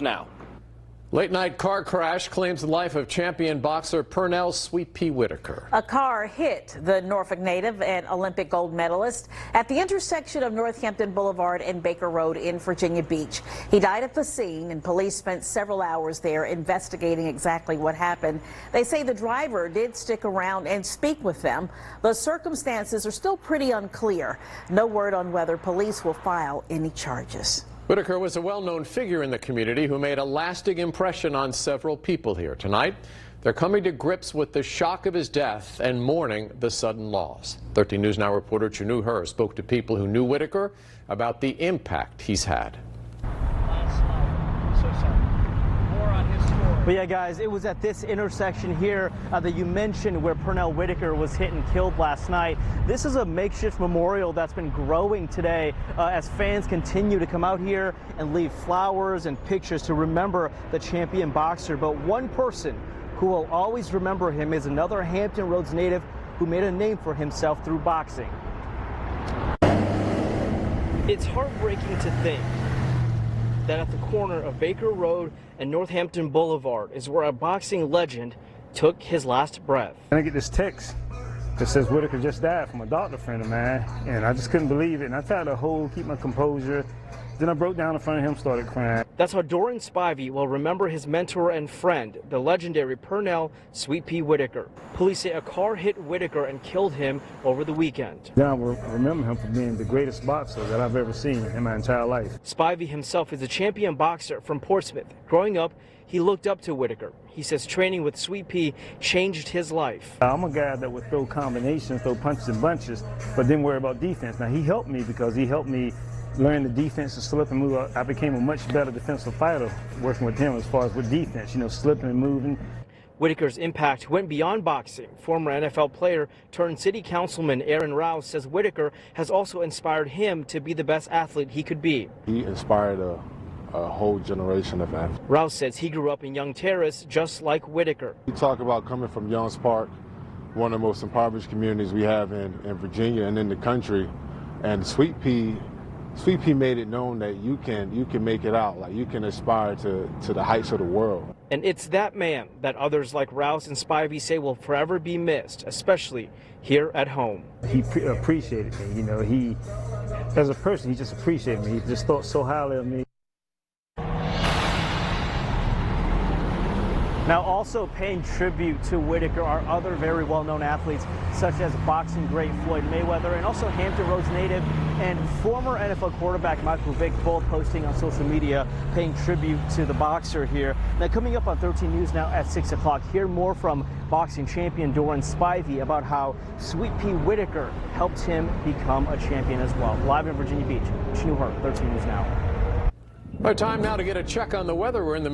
Now. Late night car crash claims the life of champion boxer Pernell Sweet Pea Whitaker. A car hit the Norfolk native and Olympic gold medalist at the intersection of Northampton Boulevard and Baker Road in Virginia Beach. He died at the scene, and police spent several hours there investigating exactly what happened. They say the driver did stick around and speak with them. The circumstances are still pretty unclear. No word on whether police will file any charges. Whitaker was a well-known figure in the community who made a lasting impression on several people here. Tonight, they're coming to grips with the shock of his death and mourning the sudden loss. 13 News Now reporter Chenue spoke to people who knew Whitaker about the impact he's had. But yeah, guys, it was at this intersection here that you mentioned where Pernell Whitaker was hit and killed last night. This is a makeshift memorial that's been growing today as fans continue to come out here and leave flowers and pictures to remember the champion boxer. But one person who will always remember him is another Hampton Roads native who made a name for himself through boxing. It's heartbreaking to think that at the corner of Baker Road and Northampton Boulevard is where a boxing legend took his last breath. And I get this text that says Whitaker just died from a doctor friend of mine, and I just couldn't believe it. And I tried to keep my composure. Then I broke down in front of him, started crying. That's how Doran Spivey will remember his mentor and friend, the legendary Pernell Sweet Pea Whitaker. Police say a car hit Whitaker and killed him over the weekend. Then I remember him for being the greatest boxer that I've ever seen in my entire life. Spivey himself is a champion boxer from Portsmouth. Growing up, he looked up to Whitaker. He says training with Sweet Pea changed his life. I'm a guy that would throw combinations, throw punches and bunches, but didn't worry about defense. Now, he helped me because he helped me learn the defense and slip and move. I became a much better defensive fighter working with him as far as with defense, slipping and moving. Whitaker's impact went beyond boxing. Former NFL player turned city councilman Aaron Rouse says Whitaker has also inspired him to be the best athlete he could be. He inspired a whole generation of athletes. Rouse says he grew up in Young Terrace just like Whitaker. We talk about coming from Youngs Park, one of the most impoverished communities we have in Virginia and in the country, and Sweet Pea made it known that you can make it out, like you can aspire to the heights of the world. And it's that man that others like Rouse and Spivey say will forever be missed, especially here at home. He appreciated me, he, as a person, he just appreciated me. He just thought so highly of me. Now, also paying tribute to Whitaker are other very well-known athletes, such as boxing great Floyd Mayweather and also Hampton Roads native and former NFL quarterback Michael Vick, both posting on social media paying tribute to the boxer here. Now, coming up on 13 News Now at 6 o'clock, hear more from boxing champion Doran Spivey about how Sweet Pea Whitaker helped him become a champion as well. Live in Virginia Beach, Chenue, 13 News Now. Time now to get a check on the weather. We're in the